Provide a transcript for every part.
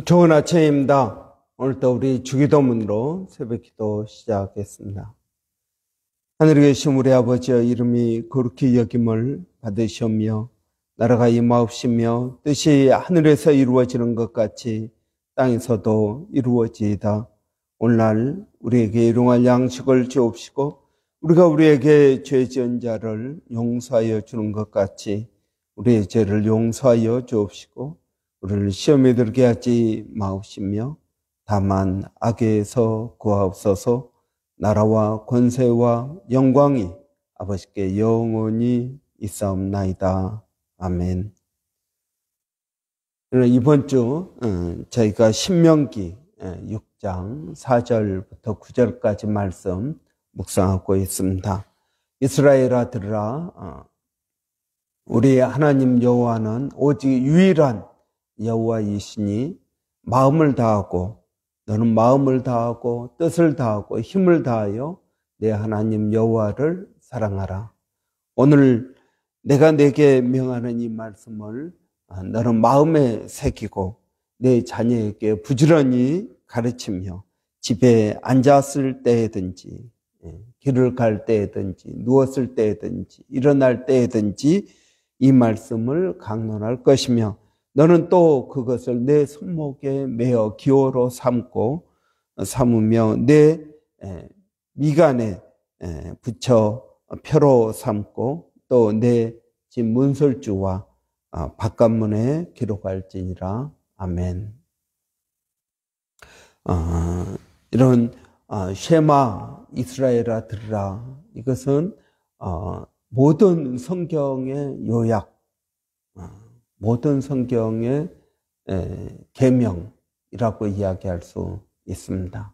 좋은 아침입니다. 오늘도 우리 주기도문으로 새벽기도 시작하겠습니다. 하늘에 계신 우리 아버지의 이름이 거룩히 여김을 받으시오며 나라가 임하옵시며 뜻이 하늘에서 이루어지는 것 같이 땅에서도 이루어지이다. 오늘날 우리에게 일용할 양식을 주옵시고 우리가 우리에게 죄 지은 자를 용서하여 주는 것 같이 우리의 죄를 용서하여 주옵시고 우리를 시험에 들게 하지 마옵시며 다만 악에서 구하옵소서. 나라와 권세와 영광이 아버지께 영원히 있사옵나이다. 아멘. 이번 주 저희가 신명기 6장 4절부터 9절까지 말씀 묵상하고 있습니다. 이스라엘아 들으라. 우리 하나님 여호와는 오직 유일한 여호와이시니 마음을 다하고 너는 마음을 다하고 뜻을 다하고 힘을 다하여 내 하나님 여호와를 사랑하라. 오늘 내가 내게 명하는 이 말씀을 너는 마음에 새기고 내 자녀에게 부지런히 가르치며 집에 앉았을 때든지 길을 갈 때든지 누웠을 때든지 일어날 때든지 이 말씀을 강론할 것이며 너는 또 그것을 내 손목에 매어 기호로 삼으며 내 미간에 붙여 표로 삼고 또 내 집 문설주와 바깥문에 기록할지니라. 아멘. 이런 쉐마 이스라엘아 들으라, 이것은 모든 성경의 요약, 모든 성경의 계명이라고 이야기할 수 있습니다.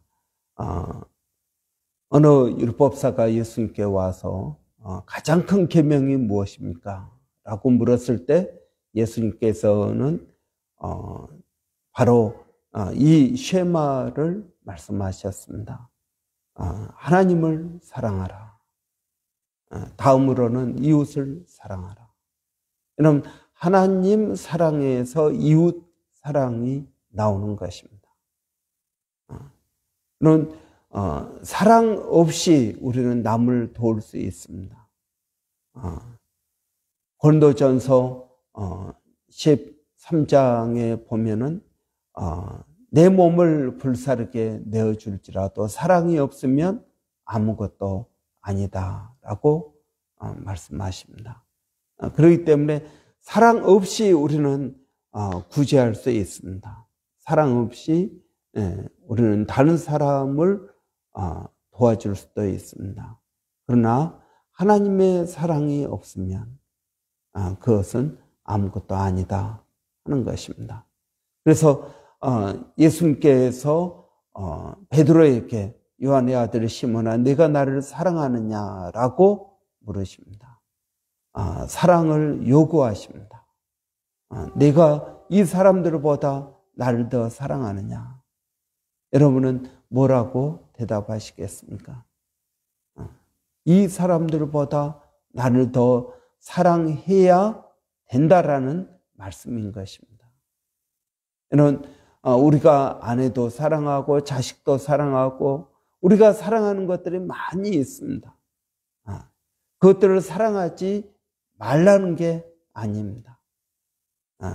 어느 율법사가 예수님께 와서 가장 큰 계명이 무엇입니까? 라고 물었을 때 예수님께서는 바로 이 쉐마를 말씀하셨습니다. 하나님을 사랑하라. 다음으로는 이웃을 사랑하라. 이런 하나님 사랑에서 이웃 사랑이 나오는 것입니다. 이런 사랑 없이 우리는 남을 도울 수 있습니다. 고린도전서 13장에 보면은 내 몸을 불사르게 내어줄지라도 사랑이 없으면 아무것도 아니다라고 말씀하십니다. 그렇기 때문에 사랑 없이 우리는 구제할 수 있습니다. 사랑 없이 우리는 다른 사람을 도와줄 수도 있습니다. 그러나 하나님의 사랑이 없으면 그것은 아무것도 아니다 하는 것입니다. 그래서 예수님께서 베드로에게 요한의 아들 시몬아 네가 나를 사랑하느냐라고 물으십니다. 사랑을 요구하십니다. 내가 이 사람들보다 나를 더 사랑하느냐? 여러분은 뭐라고 대답하시겠습니까? 이 사람들보다 나를 더 사랑해야 된다라는 말씀인 것입니다. 여러분, 우리가 아내도 사랑하고 자식도 사랑하고 우리가 사랑하는 것들이 많이 있습니다. 그것들을 사랑하지 말라는 게 아닙니다.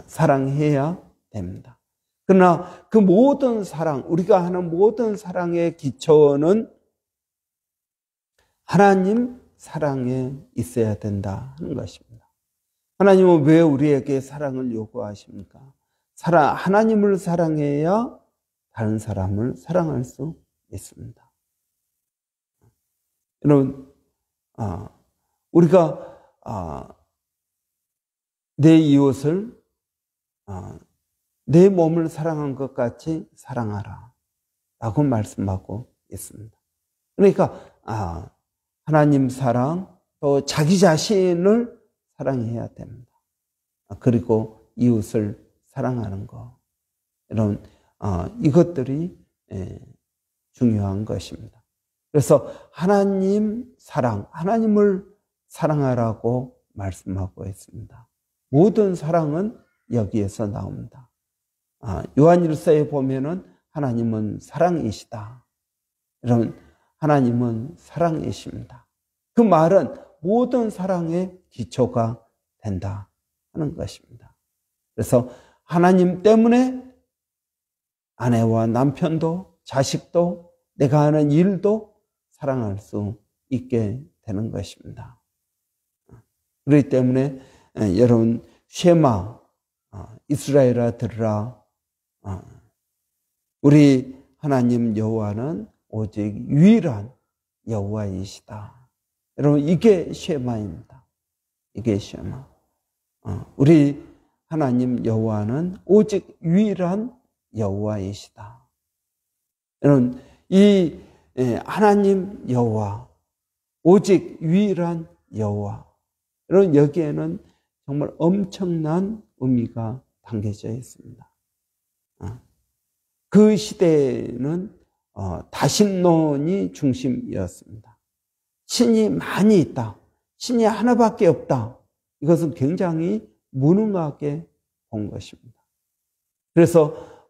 사랑해야 됩니다. 그러나 그 모든 사랑, 우리가 하는 모든 사랑의 기초는 하나님 사랑에 있어야 된다 하는 것입니다. 하나님은 왜 우리에게 사랑을 요구하십니까? 하나님을 사랑해야 다른 사람을 사랑할 수 있습니다. 여러분, 우리가 내 이웃을 내 몸을 사랑한 것 같이 사랑하라 라고 말씀하고 있습니다. 그러니까 하나님 사랑, 또 자기 자신을 사랑해야 됩니다. 그리고 이웃을 사랑하는 것, 이런 이것들이 중요한 것입니다. 그래서 하나님 사랑, 하나님을 사랑하라고 말씀하고 있습니다. 모든 사랑은 여기에서 나옵니다. 요한일서에 보면은 하나님은 사랑이시다. 여러분, 하나님은 사랑이십니다. 그 말은 모든 사랑의 기초가 된다 하는 것입니다. 그래서 하나님 때문에 아내와 남편도 자식도 내가 하는 일도 사랑할 수 있게 되는 것입니다. 그렇기 때문에 여러분 쉐마 이스라엘아 들으라. 우리 하나님 여호와는 오직 유일한 여호와이시다. 여러분 이게 쉐마입니다. 이게 쉐마. 우리 하나님 여호와는 오직 유일한 여호와이시다. 여러분 이 하나님 여호와 오직 유일한 여호와. 여러분 여기에는 정말 엄청난 의미가 담겨져 있습니다. 그 시대에는 다신론이 중심이었습니다. 신이 많이 있다. 신이 하나밖에 없다. 이것은 굉장히 무능하게 본 것입니다. 그래서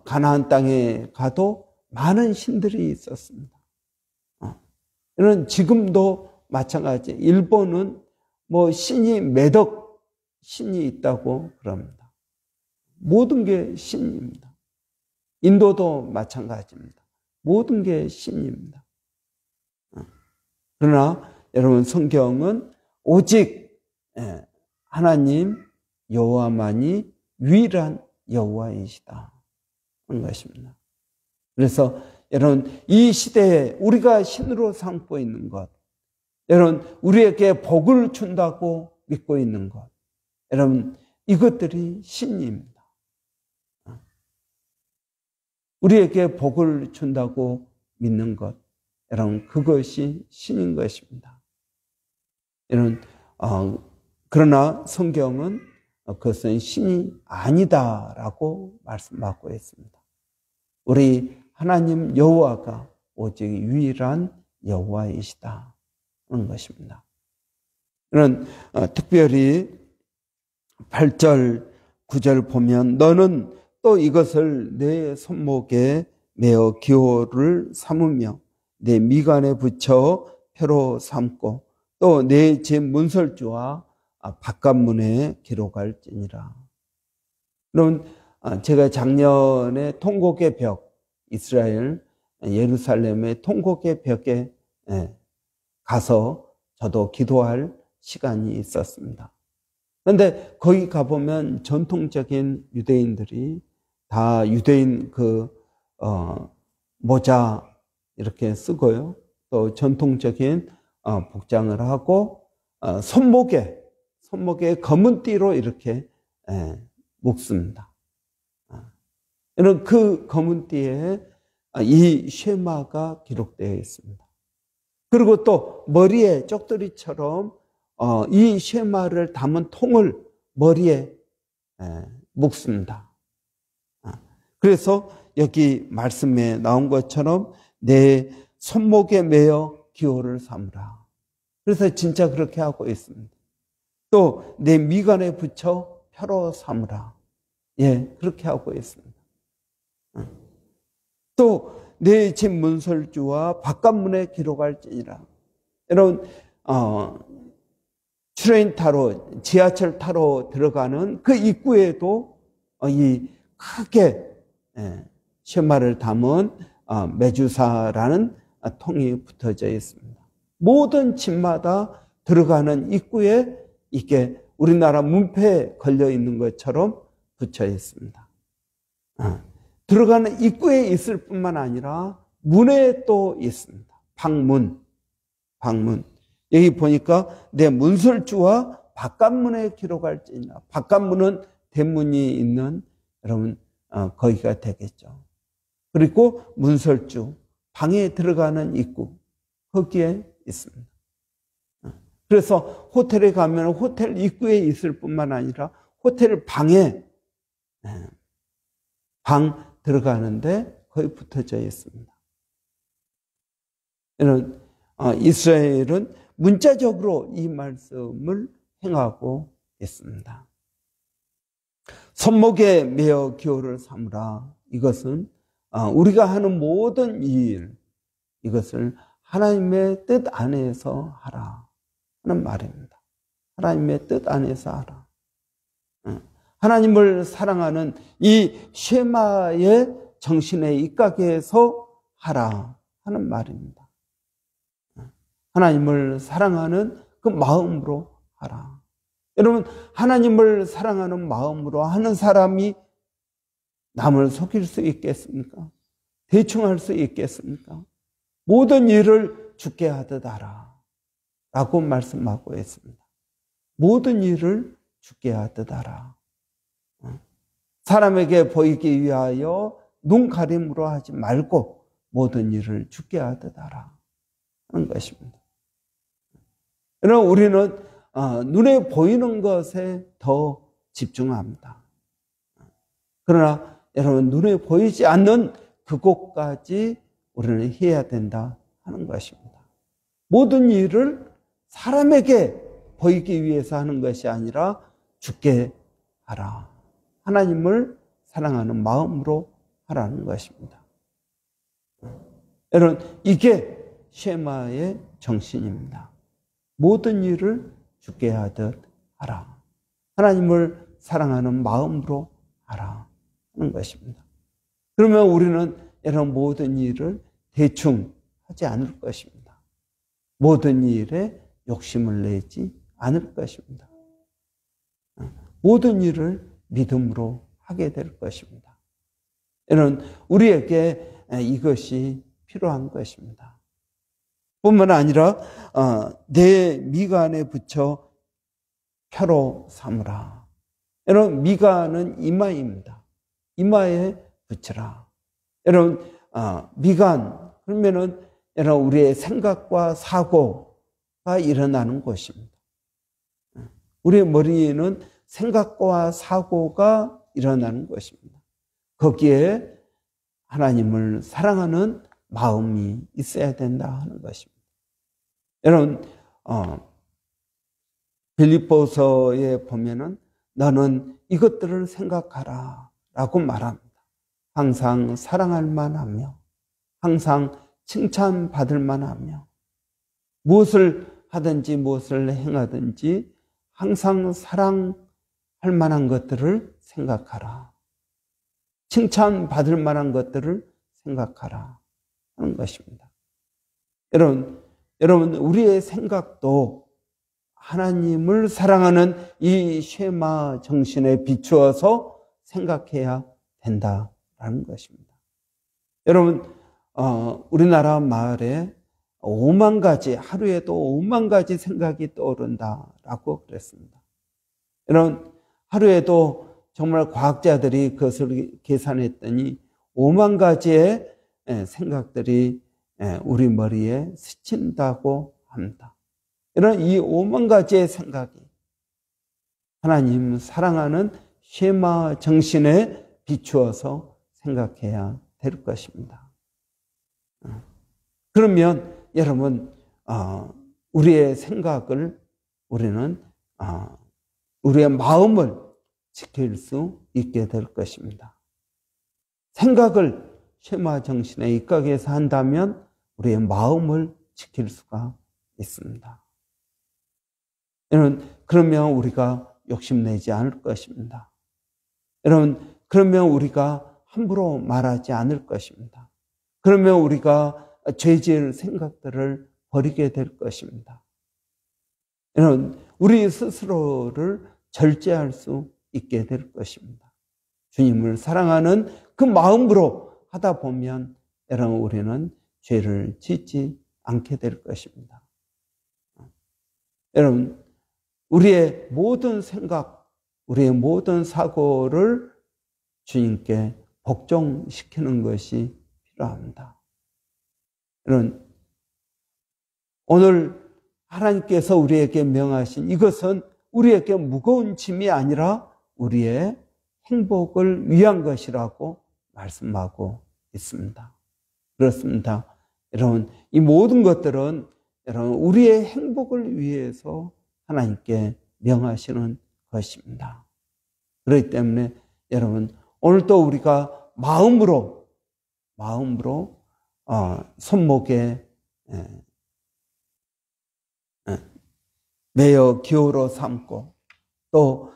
가나안 땅에 가도 많은 신들이 있었습니다. 이는 지금도 마찬가지. 일본은 뭐 신이 매덕 신이 있다고 그럽니다. 모든 게 신입니다. 인도도 마찬가지입니다. 모든 게 신입니다. 그러나 여러분 성경은 오직 하나님 여호와만이 유일한 여호와이시다 하는 것입니다. 그래서 여러분 이 시대에 우리가 신으로 삼고 있는 것, 여러분 우리에게 복을 준다고 믿고 있는 것, 여러분 이것들이 신입니다. 우리에게 복을 준다고 믿는 것, 여러분 그것이 신인 것입니다. 여러분 그러나 성경은 그것은 신이 아니다라고 말씀하고 있습니다. 우리 하나님 여호와가 오직 유일한 여호와이시다 하는 것입니다. 이런 특별히 8절 9절 보면 너는 또 이것을 내 손목에 매어 기호를 삼으며 내 미간에 붙여 표로 삼고 또 내 집 문설주와 바깥문에 기록할지니라. 여러분 제가 작년에 통곡의 벽, 이스라엘 예루살렘의 통곡의 벽에 가서 저도 기도할 시간이 있었습니다. 그런데 거기 가보면 전통적인 유대인들이 다 유대인 모자 이렇게 쓰고요. 또 전통적인 복장을 하고 손목에 검은 띠로 이렇게 묶습니다. 이런 그 검은 띠에 이 쉐마가 기록되어 있습니다. 그리고 또 머리에 쪽두리처럼 이 쉐마를 담은 통을 머리에 묶습니다. 그래서 여기 말씀에 나온 것처럼 내 손목에 매어 기호를 삼으라. 그래서 진짜 그렇게 하고 있습니다. 또 내 미간에 붙여 표로 삼으라. 그렇게 하고 있습니다. 또 내 집 문설주와 바깥문에 기록할지니라. 여러분 트레인 타로 지하철 타로 들어가는 그 입구에도 이 크게 쉐마를 담은 메주사라는 통이 붙어져 있습니다. 모든 집마다 들어가는 입구에 이게 우리나라 문패에 걸려 있는 것처럼 붙여 있습니다. 들어가는 입구에 있을 뿐만 아니라 문에 또 있습니다. 방문. 여기 보니까 내 문설주와 바깥문에 기록할지니라. 바깥문은 대문이 있는 여러분 거기가 되겠죠. 그리고 문설주, 방에 들어가는 입구, 거기에 있습니다. 그래서 호텔에 가면 호텔 입구에 있을 뿐만 아니라 호텔 방에 방 들어가는데 거의 붙어져 있습니다. 이런 이스라엘은 문자적으로 이 말씀을 행하고 있습니다. 손목에 매어 기호를 삼으라. 이것은 우리가 하는 모든 일, 이것을 하나님의 뜻 안에서 하라 하는 말입니다. 하나님의 뜻 안에서 하라. 하나님을 사랑하는 이 쉐마의 정신에 입각해 해서 하라 하는 말입니다. 하나님을 사랑하는 그 마음으로 하라. 여러분, 하나님을 사랑하는 마음으로 하는 사람이 남을 속일 수 있겠습니까? 대충 할 수 있겠습니까? 모든 일을 주께 하듯 하라 라고 말씀하고 있습니다. 모든 일을 주께 하듯 하라. 사람에게 보이기 위하여 눈 가림으로 하지 말고 모든 일을 주께 하듯 하라 하는 것입니다. 여러분, 우리는 눈에 보이는 것에 더 집중합니다. 그러나 여러분, 눈에 보이지 않는 그곳까지 우리는 해야 된다 하는 것입니다. 모든 일을 사람에게 보이기 위해서 하는 것이 아니라 주께 하라. 하나님을 사랑하는 마음으로 하라는 것입니다. 여러분, 이게 쉐마의 정신입니다. 모든 일을 주께 하듯 하라. 하나님을 사랑하는 마음으로 하라 하는 것입니다. 그러면 우리는 이런 모든 일을 대충 하지 않을 것입니다. 모든 일에 욕심을 내지 않을 것입니다. 모든 일을 믿음으로 하게 될 것입니다. 이런 우리에게 이것이 필요한 것입니다. 뿐만 아니라 내 미간에 붙여 표로 삼으라. 여러분, 미간은 이마입니다. 이마에 붙이라. 여러분, 미간 그러면은 여러분 우리의 생각과 사고가 일어나는 곳입니다. 우리의 머리에는 생각과 사고가 일어나는 것입니다. 거기에 하나님을 사랑하는 마음이 있어야 된다 하는 것입니다. 여러분, 빌립보서에 보면은 너는 이것들을 생각하라 라고 말합니다. 항상 사랑할 만하며 항상 칭찬받을 만하며 무엇을 하든지 무엇을 행하든지 항상 사랑할 만한 것들을 생각하라. 칭찬받을 만한 것들을 생각하라 하는 것입니다. 여러분, 우리의 생각도 하나님을 사랑하는 이 쉐마 정신에 비추어서 생각해야 된다라는 것입니다. 여러분, 우리나라 마을에 5만 가지, 하루에도 5만 가지 생각이 떠오른다라고 그랬습니다. 여러분, 하루에도 정말 과학자들이 그것을 계산했더니 5만 가지의 생각들이 우리 머리에 스친다고 합니다. 이런 이 5만 가지의 생각이 하나님 사랑하는 쉐마 정신에 비추어서 생각해야 될 것입니다. 그러면 여러분, 우리의 생각을 우리는 우리의 마음을 지킬 수 있게 될 것입니다. 생각을 쉐마 정신에 입각해서 한다면 우리의 마음을 지킬 수가 있습니다. 여러분, 그러면 우리가 욕심내지 않을 것입니다. 여러분, 그러면 우리가 함부로 말하지 않을 것입니다. 그러면 우리가 죄질 생각들을 버리게 될 것입니다. 여러분, 우리 스스로를 절제할 수 있게 될 것입니다. 주님을 사랑하는 그 마음으로 하다 보면 여러분, 우리는 죄를 짓지 않게 될 것입니다. 여러분, 우리의 모든 생각, 우리의 모든 사고를 주님께 복종시키는 것이 필요합니다. 여러분, 오늘 하나님께서 우리에게 명하신 이것은 우리에게 무거운 짐이 아니라 우리의 행복을 위한 것이라고 말씀하고 있습니다. 그렇습니다. 여러분, 이 모든 것들은 여러분 우리의 행복을 위해서 하나님께 명하시는 것입니다. 그렇기 때문에 여러분 오늘도 우리가 마음으로 손목에 매어 기호로 삼고 또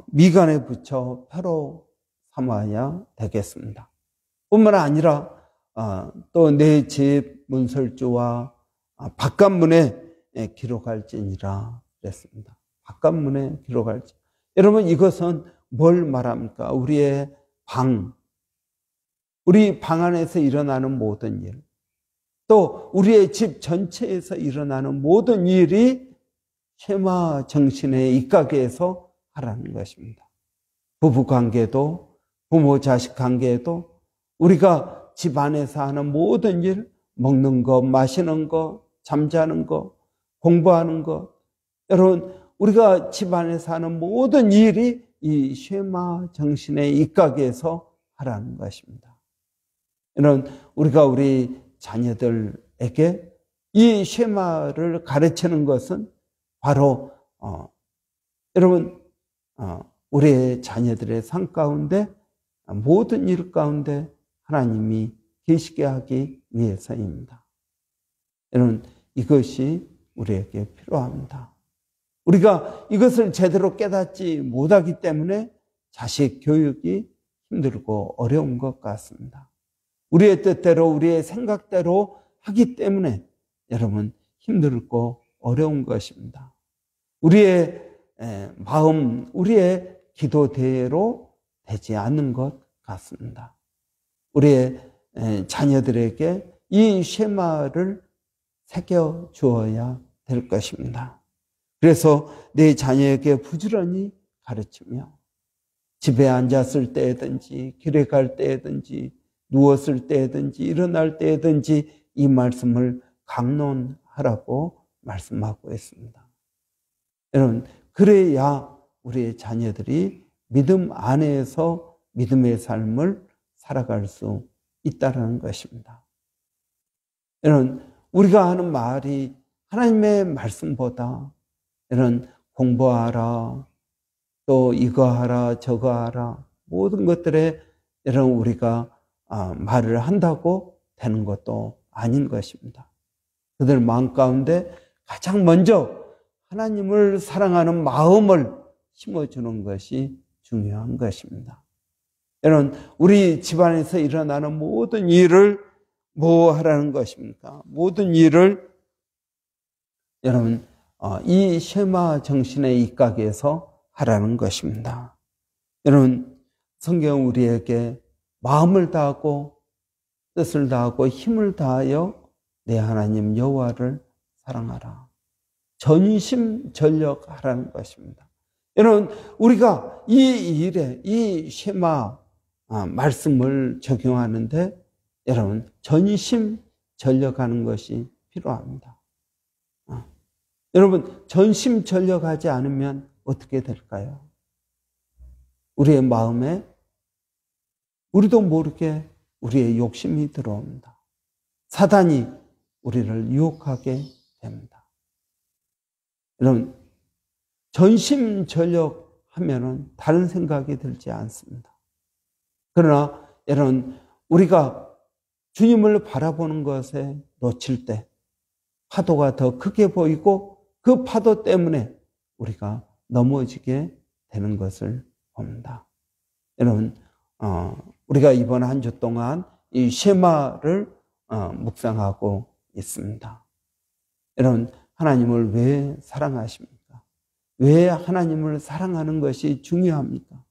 미간에 붙여 표로 삼아야 되겠습니다. 뿐만 아니라 또 내 집 문설주와 바깥문에 기록할지니라 그랬습니다. 바깥문에 기록할지. 여러분 이것은 뭘 말합니까? 우리의 우리 방 안에서 일어나는 모든 일, 또 우리의 집 전체에서 일어나는 모든 일이 쉐마 정신의 입각에서 하라는 것입니다. 부부 관계도, 부모 자식 관계도, 우리가 집 안에서 하는 모든 일, 먹는 거, 마시는 거, 잠자는 거, 공부하는 것, 여러분 우리가 집 안에서 하는 모든 일이 이 쉐마 정신의 입각에서 하라는 것입니다. 여러분 우리가 우리 자녀들에게 이 쉐마를 가르치는 것은 바로 여러분 우리의 자녀들의 삶 가운데 모든 일 가운데 하나님이 계시게 하기 위해서입니다. 여러분 이것이 우리에게 필요합니다. 우리가 이것을 제대로 깨닫지 못하기 때문에 자식 교육이 힘들고 어려운 것 같습니다. 우리의 뜻대로 우리의 생각대로 하기 때문에 여러분 힘들고 어려운 것입니다. 우리의 마음, 우리의 기도대로 되지 않는 것 같습니다. 우리의 자녀들에게 이 쉐마를 새겨 주어야 될 것입니다. 그래서 내 자녀에게 부지런히 가르치며 집에 앉았을 때든지 길에 갈 때든지 누웠을 때든지 일어날 때든지 이 말씀을 강론하라고 말씀하고 있습니다. 여러분 그래야 우리의 자녀들이 믿음 안에서 믿음의 삶을 살아갈 수 있다는 것입니다. 여러분 우리가 하는 말이 하나님의 말씀보다 이런 공부하라, 또 이거 하라, 저거 하라, 모든 것들에 여러분 우리가 말을 한다고 되는 것도 아닌 것입니다. 그들 마음 가운데 가장 먼저 하나님을 사랑하는 마음을 심어주는 것이 중요한 것입니다. 여러분 우리 집안에서 일어나는 모든 일을 뭐 하라는 것입니까? 모든 일을 여러분 이 쉐마 정신의 입각에서 하라는 것입니다. 여러분 성경 우리에게 마음을 다하고 뜻을 다하고 힘을 다하여 내 하나님 여호와를 사랑하라. 전심전력하라는 것입니다. 여러분 우리가 이 일에 이 쉐마 말씀을 적용하는데 여러분 전심전력하는 것이 필요합니다. 여러분 전심전력하지 않으면 어떻게 될까요? 우리의 마음에 우리도 모르게 우리의 욕심이 들어옵니다. 사단이 우리를 유혹하게 됩니다. 여러분 전심전력하면은 다른 생각이 들지 않습니다. 그러나 여러분 우리가 주님을 바라보는 것에 놓칠 때 파도가 더 크게 보이고 그 파도 때문에 우리가 넘어지게 되는 것을 봅니다. 여러분 우리가 이번 한 주 동안 이 쉐마를 묵상하고 있습니다. 여러분 하나님을 왜 사랑하십니까? 왜 하나님을 사랑하는 것이 중요합니까?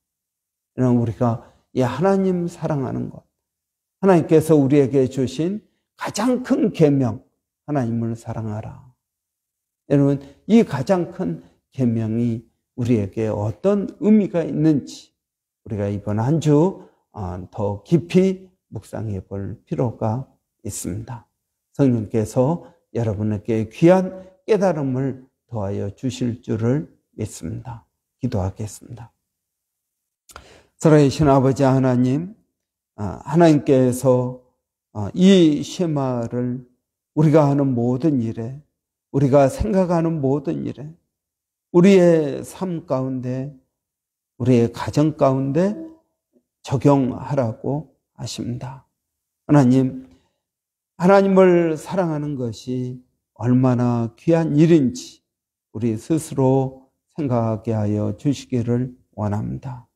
여러분 우리가 이 하나님 사랑하는 것, 하나님께서 우리에게 주신 가장 큰 계명, 하나님을 사랑하라. 여러분 이 가장 큰 계명이 우리에게 어떤 의미가 있는지 우리가 이번 한 주 더 깊이 묵상해 볼 필요가 있습니다. 성령께서 여러분에게 귀한 깨달음을 더하여 주실 줄을 믿습니다. 기도하겠습니다. 살아계신 아버지 하나님, 하나님께서 이 쉐마를 우리가 하는 모든 일에, 우리가 생각하는 모든 일에, 우리의 삶 가운데 우리의 가정 가운데 적용하라고 하십니다. 하나님을 사랑하는 것이 얼마나 귀한 일인지 우리 스스로 생각하게 하여 주시기를 원합니다.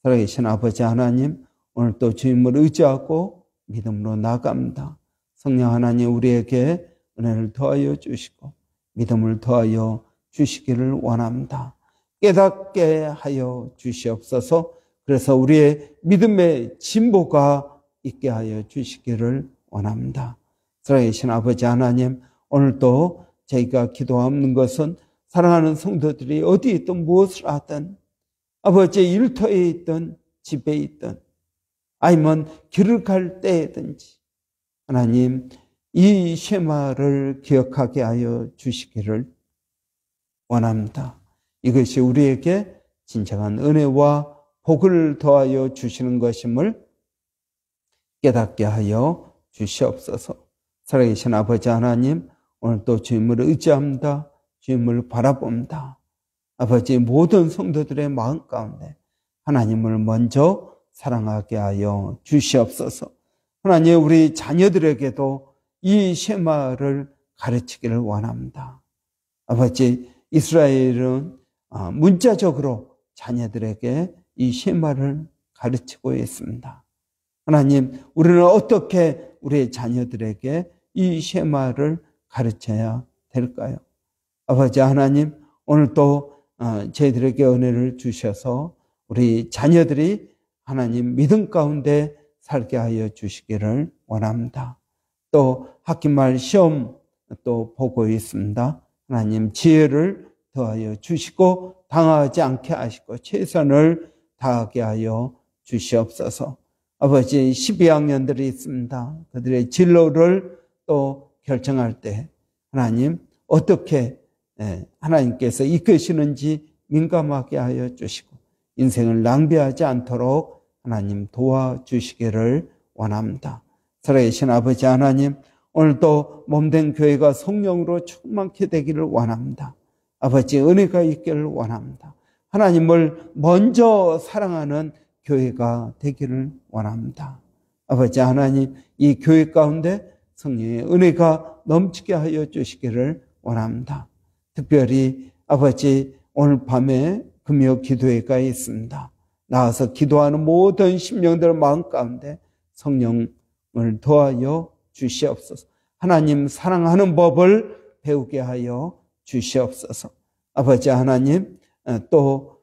살아계신 아버지 하나님, 오늘 또 주님을 의지하고 믿음으로 나갑니다. 성령 하나님, 우리에게 은혜를 더하여 주시고 믿음을 더하여 주시기를 원합니다. 깨닫게 하여 주시옵소서. 그래서 우리의 믿음의 진보가 있게 하여 주시기를 원합니다. 살아계신 아버지 하나님, 오늘도 저희가 기도하는 것은 사랑하는 성도들이 어디에 있든 무엇을 하든, 아버지의 일터에 있든 집에 있든 아니면 길을 갈 때든지 하나님, 이 쉐마를 기억하게 하여 주시기를 원합니다. 이것이 우리에게 진정한 은혜와 복을 더하여 주시는 것임을 깨닫게 하여 주시옵소서. 살아계신 아버지 하나님, 오늘 또 주님을 의지합니다. 주님을 바라봅니다. 아버지, 모든 성도들의 마음 가운데 하나님을 먼저 사랑하게 하여 주시옵소서. 하나님, 우리 자녀들에게도 이 쉐마를 가르치기를 원합니다. 아버지, 이스라엘은 문자적으로 자녀들에게 이 쉐마를 가르치고 있습니다. 하나님, 우리는 어떻게 우리의 자녀들에게 이 쉐마를 가르쳐야 될까요? 아버지 하나님, 오늘 또 저희들에게 은혜를 주셔서 우리 자녀들이 하나님 믿음 가운데 살게 하여 주시기를 원합니다. 또 학기말 시험 또 보고 있습니다. 하나님, 지혜를 더하여 주시고 당하지 않게 하시고 최선을 다하게 하여 주시옵소서. 아버지, 12학년들이 있습니다. 그들의 진로를 또 결정할 때 하나님, 어떻게 하나님께서 이끄시는지 민감하게 하여 주시고 인생을 낭비하지 않도록 하나님 도와주시기를 원합니다. 살아계신 아버지 하나님, 오늘도 몸된 교회가 성령으로 충만케 되기를 원합니다. 아버지, 은혜가 있기를 원합니다. 하나님을 먼저 사랑하는 교회가 되기를 원합니다. 아버지 하나님, 이 교회 가운데 성령의 은혜가 넘치게 하여 주시기를 원합니다. 특별히 아버지, 오늘 밤에 금요 기도회가 있습니다. 나와서 기도하는 모든 심령들 마음 가운데 성령을 도하여 주시옵소서. 하나님 사랑하는 법을 배우게 하여 주시옵소서. 아버지 하나님, 또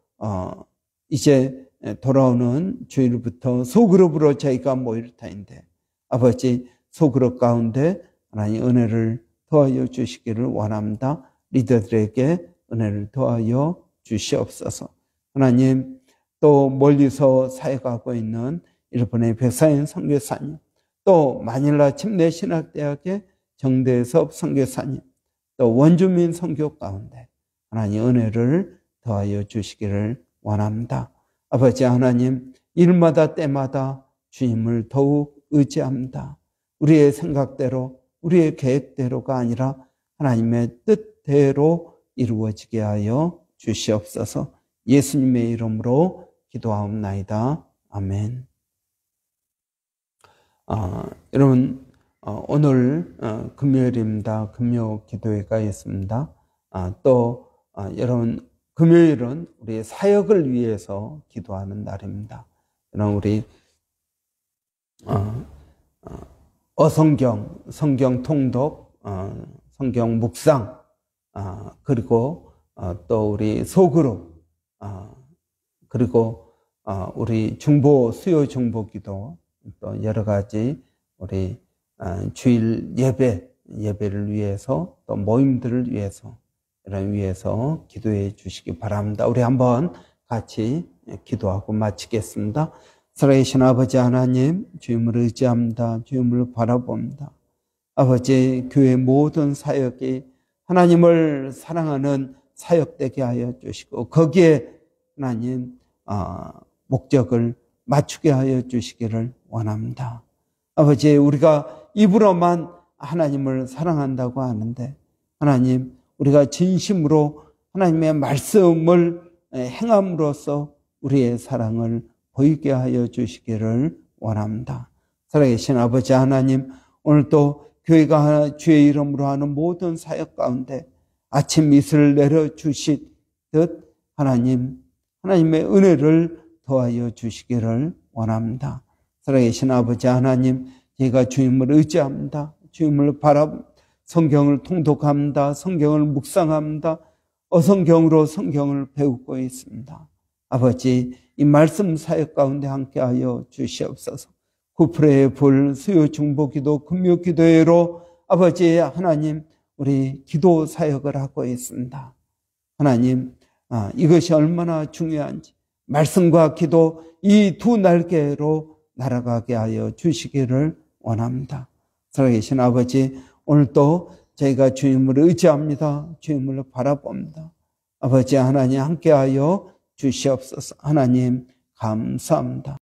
이제 돌아오는 주일부터 소그룹으로 저희가 모일 터인데 아버지, 소그룹 가운데 하나님 은혜를 더하여 주시기를 원합니다. 리더들에게 은혜를 더하여 주시옵소서. 하나님, 또 멀리서 사역하고 있는 일본의 백사연 선교사님, 또 마닐라 침례신학대학의 정대섭 선교사님, 또 원주민 선교 가운데 하나님 은혜를 더하여 주시기를 원합니다. 아버지 하나님, 일마다 때마다 주님을 더욱 의지합니다. 우리의 생각대로, 우리의 계획대로가 아니라 하나님의 뜻대로 이루어지게 하여 주시옵소서. 예수님의 이름으로 기도하옵나이다. 아멘. 여러분, 오늘 금요일입니다. 금요 기도회가 있습니다. 또 여러분, 금요일은 우리 사역을 위해서 기도하는 날입니다. 여러분, 우리 어성경, 성경 통독, 성경 묵상, 그리고 또 우리 소그룹, 그리고 우리 중보, 수요 중보 기도, 또 여러 가지 우리 주일 예배를 위해서, 또 모임들을 위해서, 이런 위해서 기도해 주시기 바랍니다. 우리 한번 같이 기도하고 마치겠습니다. 살아계신 아버지 하나님, 주님을 의지합니다. 주님을 바라봅니다. 아버지, 교회 모든 사역이 하나님을 사랑하는 사역되게 하여 주시고 거기에 하나님 목적을 맞추게 하여 주시기를 원합니다. 아버지, 우리가 입으로만 하나님을 사랑한다고 하는데 하나님, 우리가 진심으로 하나님의 말씀을 행함으로써 우리의 사랑을 보이게 하여 주시기를 원합니다. 살아계신 아버지 하나님, 오늘도 교회가 주의 이름으로 하는 모든 사역 가운데 아침 이슬을 내려주시듯 하나님의 은혜를 더하여 주시기를 원합니다. 살아계신 아버지 하나님, 저희가 주님을 의지합니다. 주님을 성경을 통독합니다. 성경을 묵상합니다. 어성경으로 성경을 배우고 있습니다. 아버지, 이 말씀 사역 가운데 함께하여 주시옵소서. 구프레의 불, 수요 중보기도, 금요기도회로 아버지 하나님, 우리 기도 사역을 하고 있습니다. 하나님, 이것이 얼마나 중요한지 말씀과 기도 이 두 날개로 날아가게 하여 주시기를 원합니다. 살아계신 아버지, 오늘도 저희가 주님을 의지합니다. 주님을 바라봅니다. 아버지 하나님 함께하여 주시옵소서. 하나님 감사합니다.